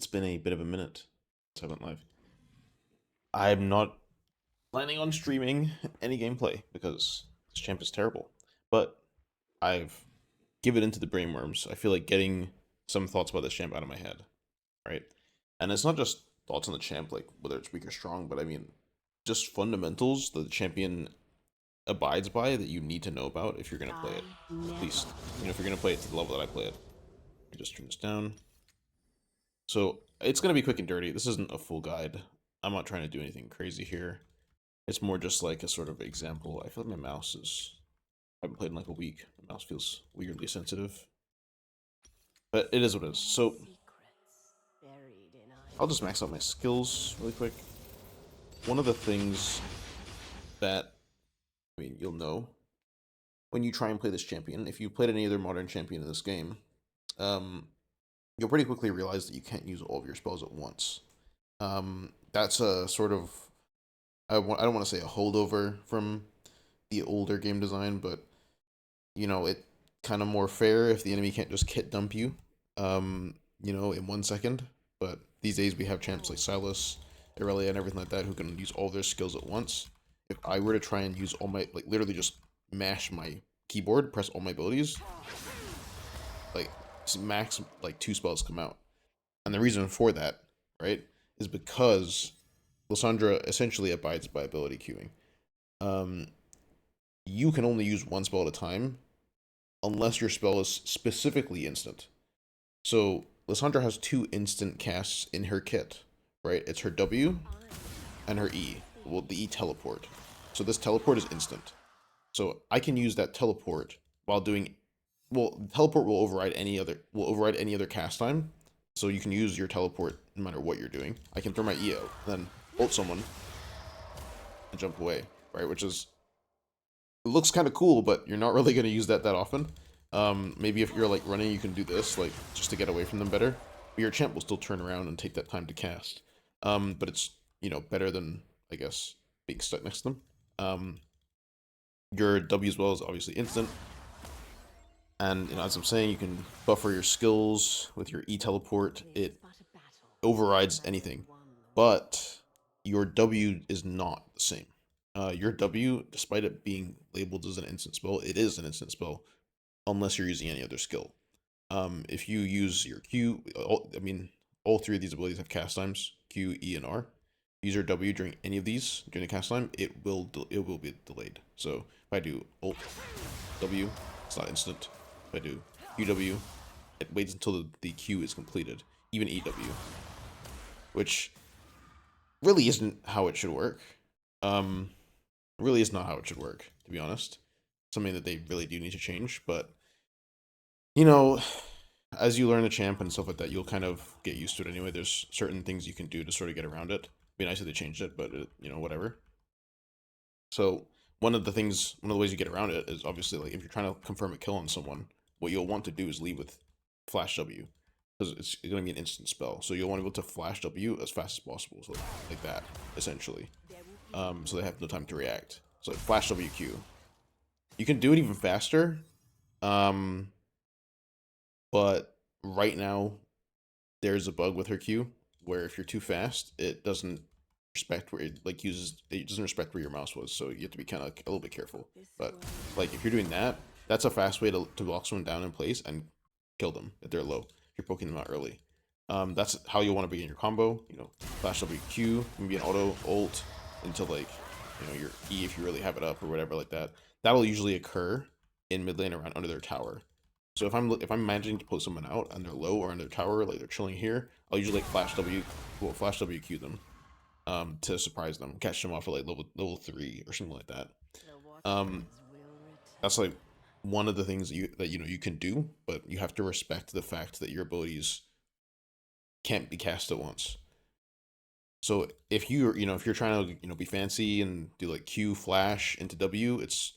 It's been a bit of a minute since I went live. I'm not planning on streaming any gameplay because this champ is terrible. But I've given into the brainworms. I feel like getting some thoughts about this champ out of my head, right? And it's not just thoughts on the champ, like whether it's weak or strong, but I mean just fundamentals that the champion abides by that you need to know about if you're gonna play it. At least, if you're gonna play it to the level that I play it. Let me just turn this down. So it's gonna be quick and dirty. This isn't a full guide. I'm not trying to do anything crazy here. It's more just like a sort of example. I feel like my mouse is. I haven't played in like a week. My mouse feels weirdly sensitive, but it is what it is. So I'll just max out my skills really quick. One of the things that you'll know when you try and play this champion, if you played any other modern champion in this game, you'll pretty quickly realize that you can't use all of your spells at once. That's a sort of I don't want to say a holdover from the older game design, but it kind of more fair if the enemy can't just kit dump you, in 1 second. But these days we have champs like Silas, Irelia, and everything like that who can use all their skills at once. If I were to try and use all my, like, literally just mash my keyboard, press all my abilities, like, max, like, 2 spells come out. And the reason for that, right, is because Lissandra essentially abides by ability queuing. You can only use 1 spell at a time unless your spell is specifically instant. So Lissandra has 2 instant casts in her kit, right? It's her W and her E. Well, the E teleport. So this teleport is instant. So I can use that teleport while doing. Well, teleport will override any other cast time. So you can use your teleport no matter what you're doing. I can throw my E out, then ult someone, and jump away, right? Which is, it looks kind of cool, but you're not really going to use that often. Maybe if you're like running, you can do this, like, just to get away from them better. But your champ will still turn around and take that time to cast. But it's, better than, I guess, being stuck next to them. Your W as well is obviously instant. And, as I'm saying, you can buffer your skills with your E teleport. It overrides anything. But your W is not the same. Your W, despite it being labeled as an instant spell, it is an instant spell unless you're using any other skill. If you use your Q, all 3 of these abilities have cast times: Q, E, and R. Use your W during any of these during the cast time, it will be delayed. So if I do Alt W, it's not instant. If I do UW, it waits until the Q is completed. Even EW, which really isn't how it should work. Really is not how it should work, to be honest. Something that they really do need to change, but as you learn the champ and stuff like that, you'll kind of get used to it anyway. There's certain things you can do to sort of get around it. Be nice if they changed it, but whatever. So one of the ways you get around it is obviously, like, if you're trying to confirm a kill on someone, what you'll want to do is leave with Flash W, because it's going to be an instant spell. So you'll want to be able to Flash W as fast as possible, so like that, essentially. So they have no time to react. So like Flash WQ. You can do it even faster, but right now there's a bug with her Q where if you're too fast, it doesn't respect where it doesn't respect where your mouse was. So you have to be kind of a little bit careful. But like if you're doing that, that's a fast way to lock someone down in place and kill them if they're low. If you're poking them out early. That's how you want to begin your combo. Flash WQ, maybe an auto ult into, like, your E if you really have it up or whatever like that. That'll usually occur in mid lane around under their tower. So if I'm managing to pull someone out and they're low or in their tower, like they're chilling here, I'll usually like Flash WQ them, to surprise them, catch them off at like level 3 or something like that. That's like one of the things that you can do, but you have to respect the fact that your abilities can't be cast at once. So if you're trying to be fancy and do like Q flash into W, it's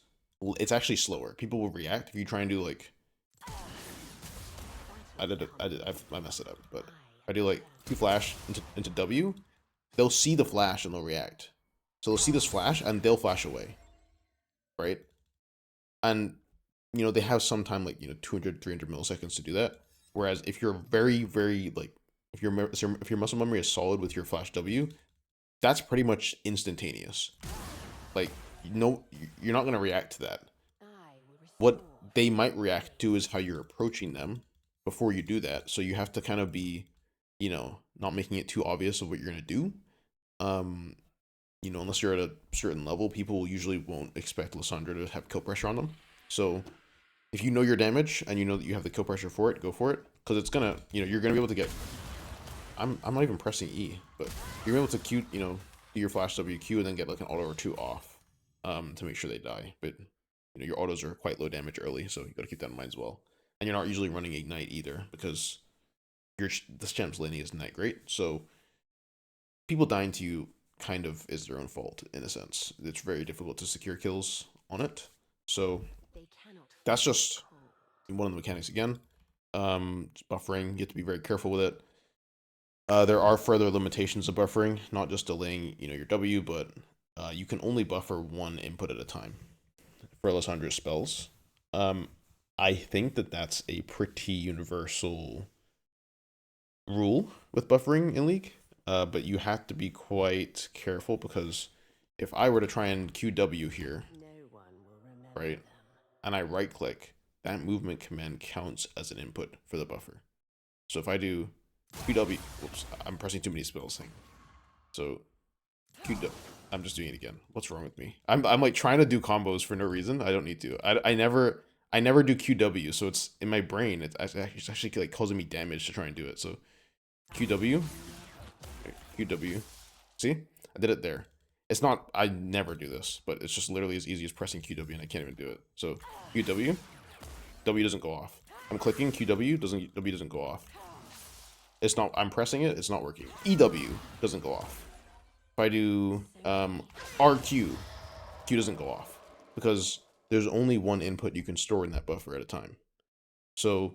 actually slower. People will react if you try and do like I messed it up, but if I do like Q flash into W, they'll see the flash and they'll react. So they'll see this flash and they'll flash away, right? And they have some time, like 200 300 milliseconds to do that. Whereas if you're very very like if your muscle memory is solid with your flash W, that's pretty much instantaneous. Like, no, you're not gonna react to that. What they might react to is how you're approaching them before you do that. So you have to kind of be, not making it too obvious of what you're gonna do. Um, unless you're at a certain level, people usually won't expect Lissandra to have kill pressure on them. So if you know your damage and you know that you have the kill pressure for it, go for it. Because it's gonna, you're gonna be able to get. I'm not even pressing E, but you're able to Q, do your flash WQ and then get like an auto or two off, to make sure they die. But your autos are quite low damage early, so you gotta keep that in mind as well. And you're not usually running Ignite either because this champ's laning isn't that great. So people dying to you kind of is their own fault in a sense. It's very difficult to secure kills on it. So that's just one of the mechanics again. Buffering, you have to be very careful with it. There are further limitations of buffering, not just delaying, your W, but you can only buffer one input at a time for Lissandra's spells. I think that that's a pretty universal rule with buffering in League, but you have to be quite careful because if I were to try and QW here, right, and I right click, that movement command counts as an input for the buffer. So if I do QW, whoops, I'm pressing too many spells. So QW, I'm just doing it again. What's wrong with me? I'm like trying to do combos for no reason. I don't need to. I never do QW, so it's in my brain. It's actually like causing me damage to try and do it. So QW, QW. See, I did it there. It's not. I never do this, but it's just literally as easy as pressing QW, and I can't even do it. So QW, W doesn't go off. I'm clicking QW, W doesn't go off. It's not. I'm pressing it. It's not working. EW doesn't go off. If I do RQ, Q doesn't go off because there's only one input you can store in that buffer at a time. So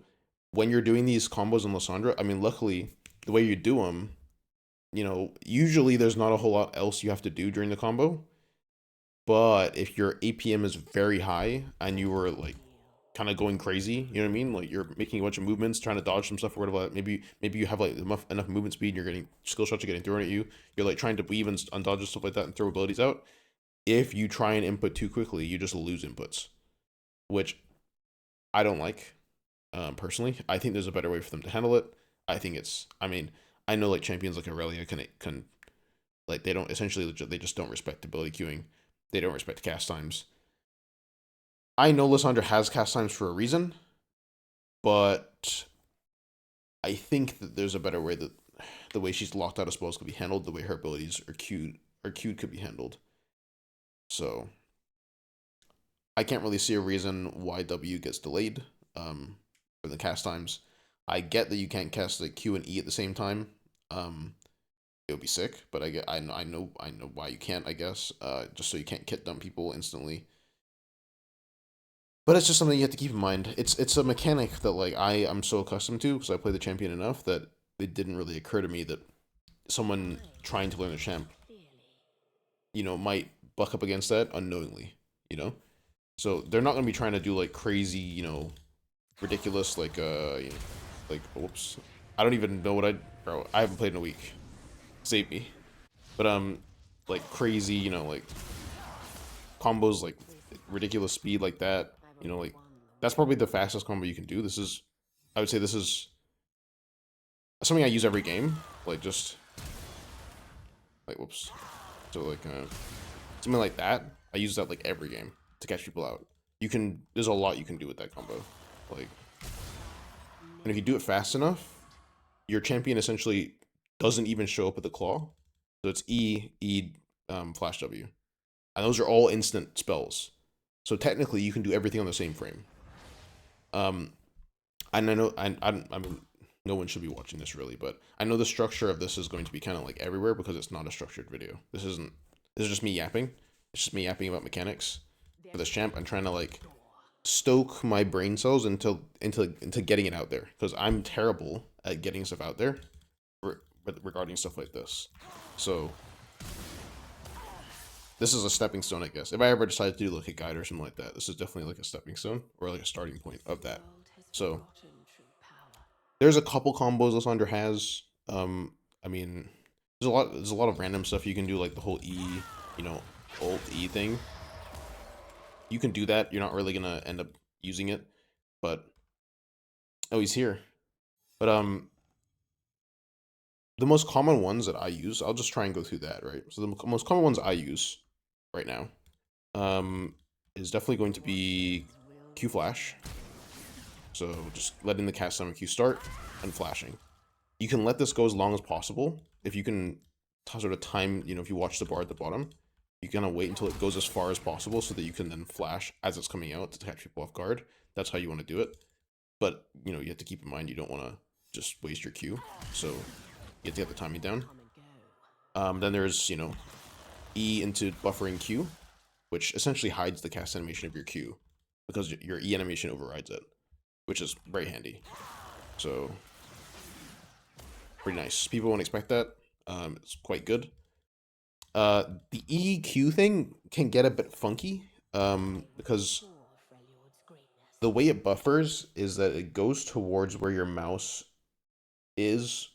when you're doing these combos on Lissandra, I mean, luckily the way you do them, usually there's not a whole lot else you have to do during the combo. But if your APM is very high and you were like kind of going crazy, you know what I mean? Like you're making a bunch of movements, trying to dodge some stuff or whatever. Maybe you have like enough movement speed and you're getting skill shots are getting thrown at you. You're like trying to weave and undodge and stuff like that and throw abilities out. If you try and input too quickly, you just lose inputs, which I don't like. Personally, I think there's a better way for them to handle it. I mean, I know like champions like Aurelia can like they don't essentially they just don't respect ability queuing. They don't respect cast times. I know Lissandra has cast times for a reason, but I think that there's a better way that the way she's locked out of spells could be handled, the way her abilities are queued could be handled. So I can't really see a reason why W gets delayed for the cast times. I get that you can't cast the Q and E at the same time. It would be sick, but I know why you can't, I guess. Just so you can't kit dump people instantly. But it's just something you have to keep in mind. It's a mechanic that like I'm so accustomed to because I play the champion enough that it didn't really occur to me that someone trying to learn the champ, might buck up against that unknowingly, So they're not gonna be trying to do like crazy, ridiculous like oops. I don't even know what bro, I haven't played in a week. Save me. But like crazy, like combos like ridiculous speed like that, like that's probably the fastest combo you can do. I would say this is something I use every game. Like just like whoops. So like something like that. I use that like every game to catch people out. There's a lot you can do with that combo. Like and if you do it fast enough, your champion essentially doesn't even show up at the claw. So it's E, flash W. And those are all instant spells. So technically you can do everything on the same frame. And I know I'm no one should be watching this really, but I know the structure of this is going to be kind of like everywhere because it's not a structured video. This is just me yapping. It's just me yapping about mechanics for this champ. I'm trying to like stoke my brain cells into getting it out there because I'm terrible at getting stuff out there regarding stuff like this. So this is a stepping stone, I guess. If I ever decide to do like a guide or something like that, this is definitely like a stepping stone or like a starting point of that. So there's a couple combos Lissandra has. I mean, there's a lot of random stuff you can do, like the whole E, you know, Alt E thing. You can do that. You're not really gonna end up using it, but oh, he's here. But the most common ones that I use, I'll just try and go through that, right? So the most common ones I use right now, um, is definitely going to be Q flash. So just letting the cast summon Q start and flashing. You can let this go as long as possible. If you can sort of time, if you watch the bar at the bottom, you kind of wait until it goes as far as possible so that you can then flash as it's coming out to catch people off guard. That's how you want to do it. But, you have to keep in mind you don't want to just waste your Q. So you have to get the timing down. Then there's, E into buffering Q, which essentially hides the cast animation of your Q because your E animation overrides it, which is very handy. So pretty nice. People won't expect that. It's quite good. The EQ thing can get a bit funky because the way it buffers is that it goes towards where your mouse is,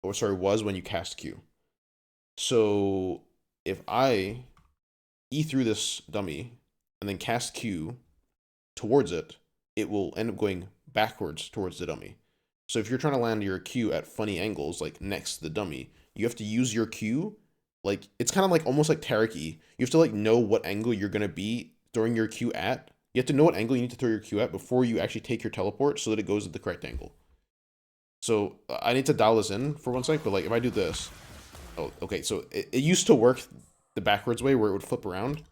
or sorry, was when you cast Q. So if I E through this dummy and then cast Q towards it, it will end up going backwards towards the dummy. So if you're trying to land your Q at funny angles, like next to the dummy, you have to use your Q. Like, it's kind of like almost like Tariki. You have to like know what angle you're gonna be throwing your Q at. You have to know what angle you need to throw your Q at before you actually take your teleport so that it goes at the correct angle. So I need to dial this in for one sec, but like if I do this, oh, okay, so it used to work the backwards way where it would flip around,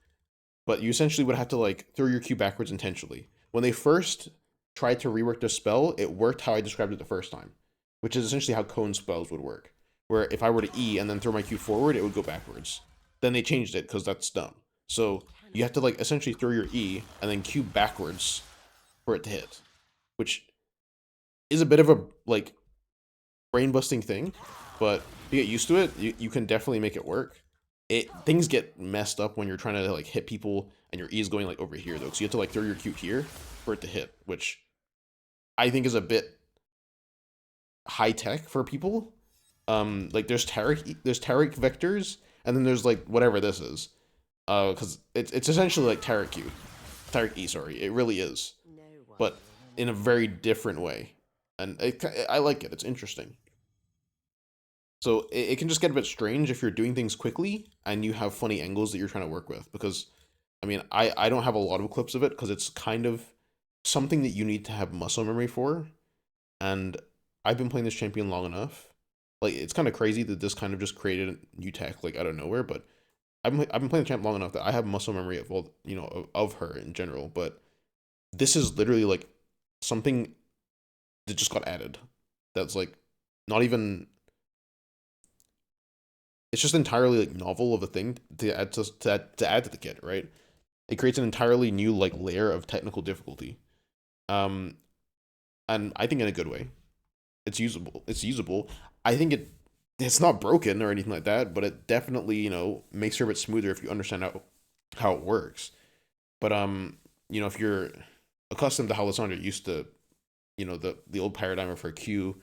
but you essentially would have to like throw your Q backwards intentionally. When they first tried to rework the spell, it worked how I described it the first time, which is essentially how cone spells would work, where if I were to E and then throw my Q forward, it would go backwards. Then they changed it because that's dumb. So you have to like essentially throw your E and then Q backwards for it to hit, which is a bit of a like brain busting thing, but if you get used to it, you can definitely make it work. Things get messed up when you're trying to like hit people and your E is going like over here though, so you have to like throw your Q here for it to hit, which I think is a bit high tech for people. Like there's Taric vectors, and then there's like whatever this is, because it's essentially like Taric E, sorry, it really is, but in a very different way, and I like it. It's interesting. So it can just get a bit strange if you're doing things quickly and you have funny angles that you're trying to work with. Because, I mean, I don't have a lot of clips of it because it's kind of something that you need to have muscle memory for. And I've been playing this champion long enough. Like, it's kind of crazy that this kind of just created new tech, like, out of nowhere. But I've been playing the champ long enough that I have muscle memory of, well, of her in general. But this is literally, like, something that just got added. That's, like, not even it's just entirely like novel of a thing to add to the kit, right? It creates an entirely new like layer of technical difficulty, um, and I think in a good way. It's usable. It's usable. I think it's not broken or anything like that, but it definitely makes it a bit smoother if you understand how it works. But if you're accustomed to how Lissandra used to, the old paradigm for a Q,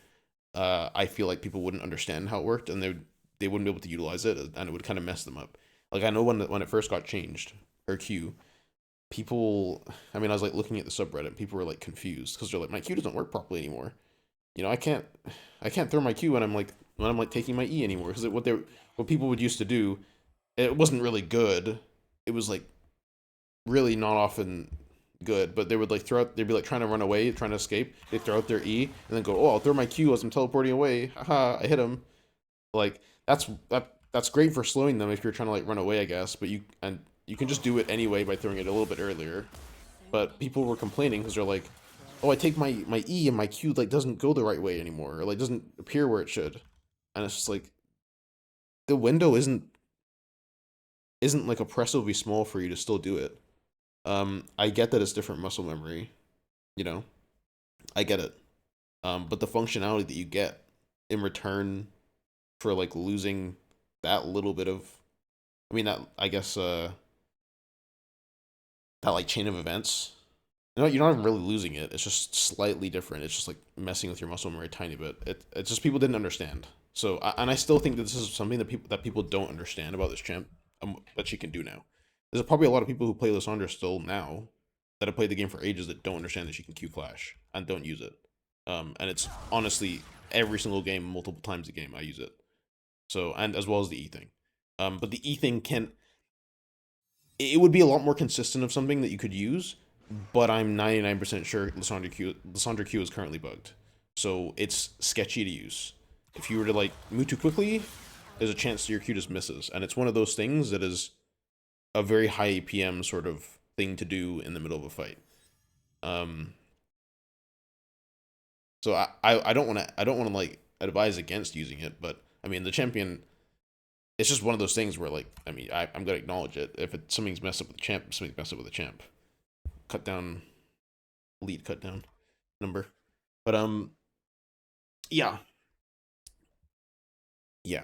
I feel like people wouldn't understand how it worked, and they wouldn't be able to utilize it, and it would kind of mess them up. Like I know when it first got changed, her Q, people, I mean, I was like looking at the subreddit, people were like confused because they're like, my Q doesn't work properly anymore. I can't throw my Q when I'm like taking my E anymore because what people would used to do, it wasn't really good. It was like really not often good, but they would like throw out, they'd be like trying to run away, trying to escape. They throw out their E and then go, oh, I'll throw my Q as I'm teleporting away. Haha, I hit him. Like that's great for slowing them if you're trying to like run away, I guess. But you can just do it anyway by throwing it a little bit earlier. But people were complaining because they're like, oh, I take my E and my Q like doesn't go the right way anymore, or like doesn't appear where it should, and it's just like the window isn't like oppressively small for you to still do it. I get that it's different muscle memory, you know, I get it. But the functionality that you get in return for like losing that little bit of, I mean that I guess that like chain of events. You're not even really losing it. It's just slightly different. It's just like messing with your muscle memory a tiny bit. It's just people didn't understand. So, and I still think that this is something that people don't understand about this champ, that she can do now. There's probably a lot of people who play Lissandra still now that have played the game for ages that don't understand that she can Q flash and don't use it. And it's honestly every single game, multiple times a game, I use it. So, and as well as the E thing. But the E thing can, it would be a lot more consistent of something that you could use, but I'm 99% sure Lissandra Q is currently bugged. So it's sketchy to use. If you were to like move too quickly, there's a chance your Q just misses. And it's one of those things that is a very high APM sort of thing to do in the middle of a fight. Um, so I don't want to like advise against using it, but I mean the champion, it's just one of those things where like I mean I'm gonna acknowledge it. If something's messed up with the champ, something's messed up with the champ. Cut down, lead cut down number. But yeah, yeah.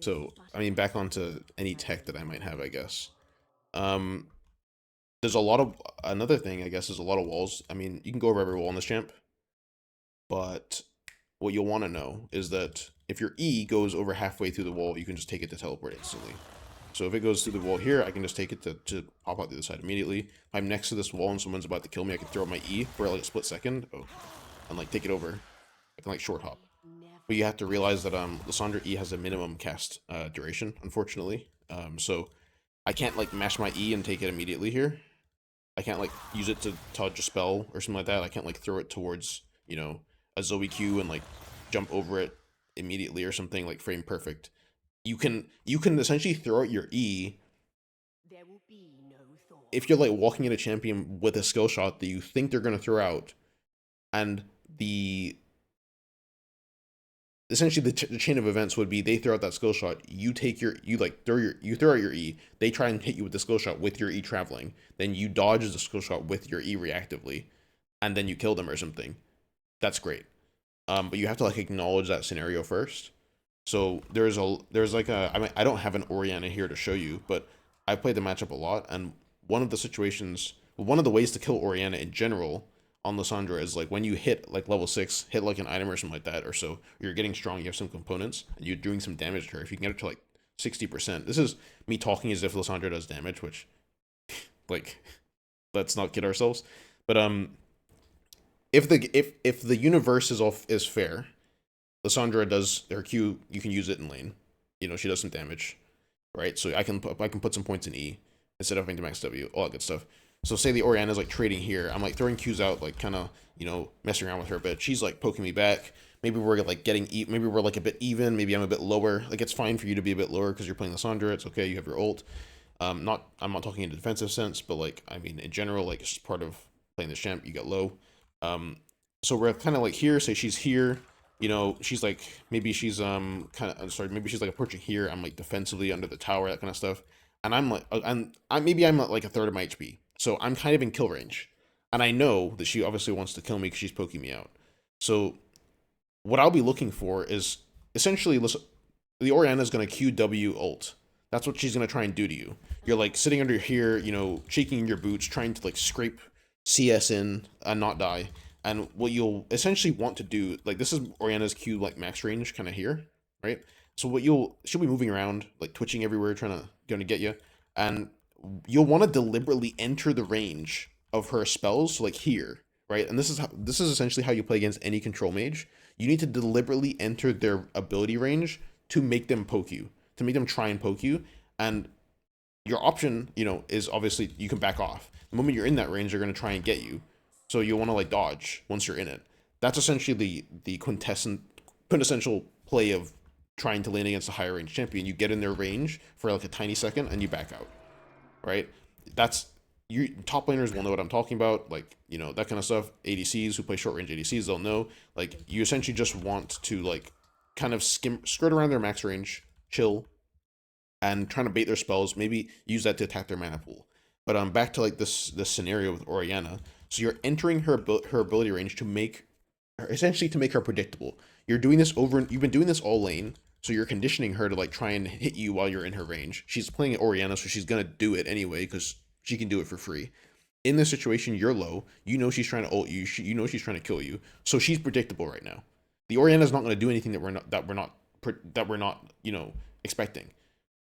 So I mean back onto any tech that I might have, I guess. Um, there's a lot of another thing I guess is a lot of walls. I mean you can go over every wall in this champ, but what you'll want to know is that if your E goes over halfway through the wall, you can just take it to teleport instantly. So if it goes through the wall here, I can just take it to pop out the other side immediately. If I'm next to this wall and someone's about to kill me, I can throw my E for like a split second. Oh, and like take it over. I can like short hop. But you have to realize that Lissandra E has a minimum cast duration, unfortunately. So I can't like mash my E and take it immediately here. I can't like use it to dodge a spell or something like that. I can't like throw it towards, you know, a Zoe Q and like jump over it immediately or something like frame perfect. You can essentially throw out your E if you're like walking in a champion with a skill shot that you think they're gonna throw out, and the essentially the chain of events would be they throw out that skill shot, you throw out your E, they try and hit you with the skill shot with your E traveling, then you dodge the skill shot with your E reactively, and then you kill them or something. That's great. But you have to like acknowledge that scenario first. So there's like a I mean I don't have an Orianna here to show you, but I've played the matchup a lot, and one of the ways to kill Orianna in general on Lissandra is like when you hit like level 6, hit like an item or something like that, or so you're getting strong, you have some components, and you're doing some damage to her. If you can get it to like 60%, this is me talking as if Lissandra does damage, which like let's not kid ourselves. But if the universe is fair, Lissandra does her Q. You can use it in lane. You know she does some damage, right? So I can put some points in E instead of having to max W, all that good stuff. So say the Orianna's like trading here. I'm like throwing Qs out, like kind of messing around with her a bit. She's like poking me back. Maybe we're like maybe we're like a bit even. Maybe I'm a bit lower. Like it's fine for you to be a bit lower because you're playing Lissandra. It's okay. You have your ult. I'm not talking in a defensive sense, but like I mean in general, like it's just part of playing the champ. You get low. Um, so we're kind of like here. Say she's here. She's like maybe she's maybe she's like approaching here. I'm like defensively under the tower, that kind of stuff. And I'm like I'm at like a third of my HP. So I'm kind of in kill range. And I know that she obviously wants to kill me because she's poking me out. So what I'll be looking for is essentially the Orianna is going to QW ult. That's what she's going to try and do to you. You're like sitting under here, shaking in your boots, trying to like scrape CS in and not die. And what you'll essentially want to do, like this is Orianna's Q like max range kind of here, right? So she'll be moving around, like twitching everywhere, trying to get you, and you'll want to deliberately enter the range of her spells, so like here, right? And this is essentially how you play against any control mage. You need to deliberately enter their ability range to make them poke you, to make them try and poke you, and your option, is obviously you can back off. The moment you're in that range, they're going to try and get you. So you'll want to like dodge once you're in it. That's essentially the quintessential play of trying to lane against a higher range champion. You get in their range for like a tiny second and you back out, right? That's you top laners will know what I'm talking about, like that kind of stuff. ADCs who play short range ADCs, they'll know. Like you essentially just want to like kind of skirt around their max range, chill, and trying to bait their spells. Maybe use that to attack their mana pool. But back to like this scenario with Orianna. So you're entering her ability range to make essentially to make her predictable. You've been doing this all lane, so you're conditioning her to like try and hit you while you're in her range. She's playing Orianna, so she's gonna do it anyway because she can do it for free. In this situation, you're low. You know she's trying to ult you. You know she's trying to kill you. So she's predictable right now. The Orianna's not gonna do anything that we're not that we're not, expecting.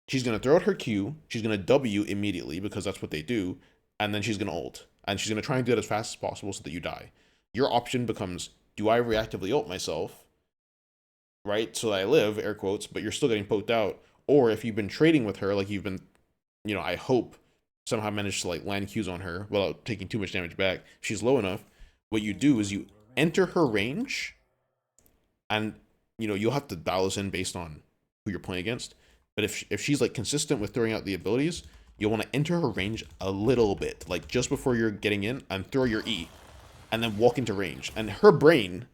She's gonna throw out her Q. She's gonna W immediately because that's what they do, and then she's gonna ult, and she's gonna try and do it as fast as possible so that you die. Your option becomes: do I reactively ult myself, right, so that I live, air quotes, but you're still getting poked out, or if you've been trading with her, like you've been, I hope somehow managed to like land Qs on her without taking too much damage back. If she's low enough, what you do is you enter her range, and you'll have to dial this in based on who you're playing against. But if she's like consistent with throwing out the abilities, you'll want to enter her range a little bit, like just before you're getting in, and throw your E, and then walk into range. And her brain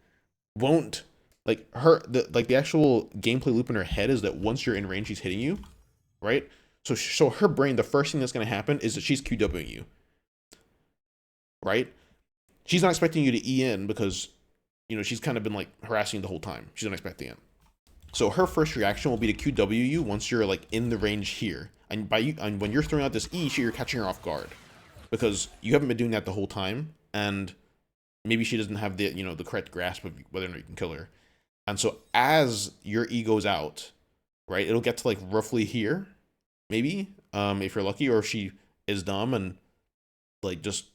won't the actual gameplay loop in her head is that once you're in range, she's hitting you, right? So her brain, the first thing that's gonna happen is that she's QWing you, right? She's not expecting you to E in because she's kind of been like harassing you the whole time. She's not expecting it. So her first reaction will be to QW you once you're like in the range here, and and when you're throwing out this E, you're catching her off guard because you haven't been doing that the whole time, and maybe she doesn't have the the correct grasp of whether or not you can kill her. And so as your E goes out, right, it'll get to like roughly here, maybe, if you're lucky, or if she is dumb and like just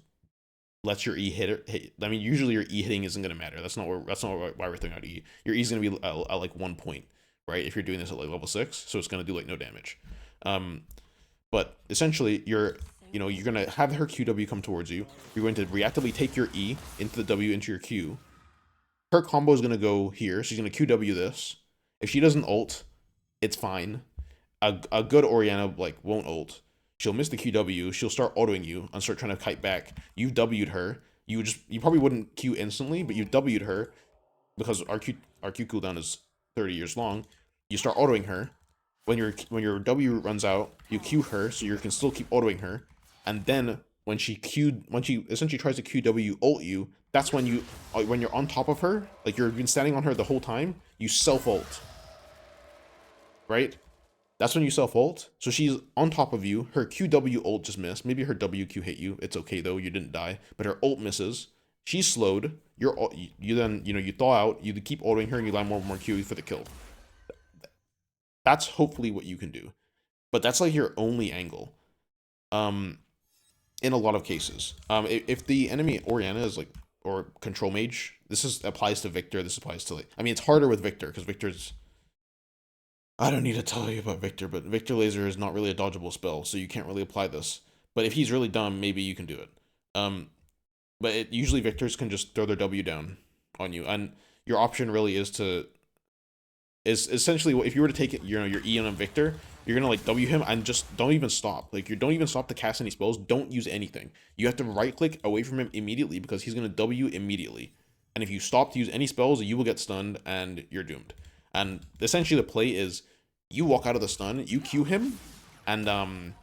lets your E hit her. I mean, usually your E hitting isn't gonna matter. That's not why we're throwing out E. Your E is gonna be at like 1 point, right? If you're doing this at like level 6, so it's gonna do like no damage. But essentially, you're gonna have her QW come towards you. You're going to reactively take your E into the W into your Q. Her combo is gonna go here. She's gonna QW this. If she doesn't ult, it's fine. A good Orianna like won't ult. She'll miss the QW. She'll start autoing you and start trying to kite back. You've W'd her. You probably wouldn't Q instantly, but you W'd her because our Q cooldown is 30 years long. You start autoing her. When your W runs out, you Q her, so you can still keep autoing her. And then when she essentially tries to QW ult you, that's when you're on top of her, like you've been standing on her the whole time, you self ult. Right? That's when you self ult. So she's on top of you. Her QW ult just missed. Maybe her WQ hit you. It's okay though. You didn't die. But her ult misses. She's slowed. You then you thaw out. You keep ulting her and you land more and more Q for the kill. That's hopefully what you can do. But that's like your only angle. In a lot of cases. If the enemy Orianna is like or control mage, applies to Victor. This applies to like. I mean, it's harder with Victor because Victor's. I don't need to tell you about Victor, but Victor Laser is not really a dodgeable spell, so you can't really apply this. But if he's really dumb, maybe you can do it. But usually Victors can just throw their W down on you, and your option really is essentially if you were to take it, your E on Victor, you're gonna like W him and just don't even stop. Like you don't even stop to cast any spells. Don't use anything. You have to right click away from him immediately because he's gonna W immediately. And if you stop to use any spells, you will get stunned and you're doomed. And essentially the play is you walk out of the stun, you Q him, and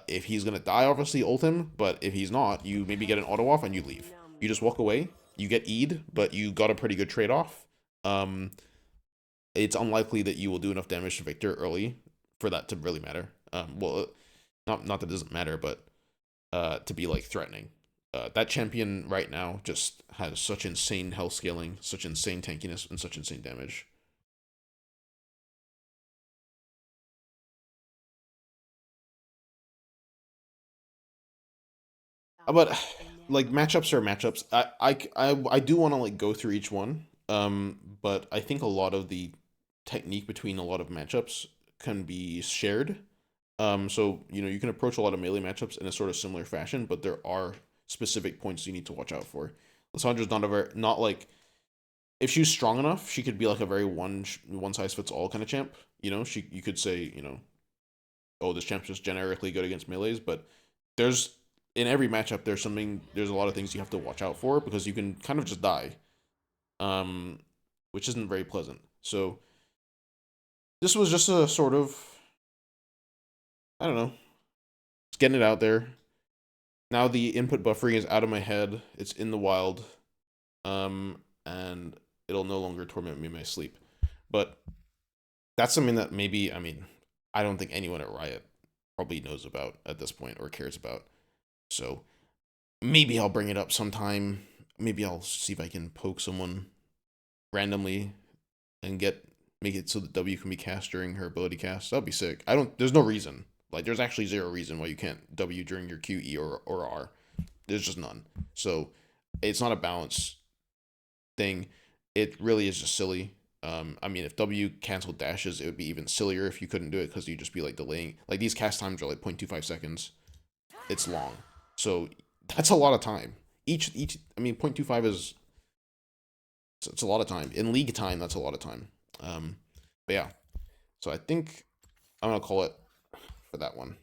if he's gonna die, obviously ult him, but if he's not, you maybe get an auto off and you leave. You just walk away, you get E'd, but you got a pretty good trade-off. It's unlikely that you will do enough damage to Victor early for that to really matter. Well, not that it doesn't matter, but to be like threatening. That champion right now just has such insane health scaling, such insane tankiness, and such insane damage. But like matchups are matchups. I do want to like go through each one. But I think a lot of the technique between a lot of matchups can be shared. So you can approach a lot of melee matchups in a sort of similar fashion, but there are specific points you need to watch out for. Lissandra's not like if she's strong enough, she could be like a very one size fits all kind of champ. You could say oh, this champ's just generically good against melees, but there's in every matchup there's a lot of things you have to watch out for because you can kind of just die, which isn't very pleasant. So this was just a sort of, I don't know, just getting it out there. Now the input buffering is out of my head. It's in the wild, and it'll no longer torment me in my sleep. But that's something that maybe, I don't think anyone at Riot probably knows about at this point or cares about. So maybe I'll bring it up sometime. Maybe I'll see if I can poke someone randomly and get make it so that W can be cast during her ability cast. That'd be sick. I don't. There's no reason. Like, there's actually zero reason why you can't W during your Q, E, or R. There's just none. So it's not a balance thing. It really is just silly. I mean, if W canceled dashes, it would be even sillier if you couldn't do it because you'd just be like delaying. Like, these cast times are like 0.25 seconds. It's long. So that's a lot of time. I mean, 0.25 is, it's a lot of time. In league time, that's a lot of time. But yeah. So I think I'm gonna call it for that one.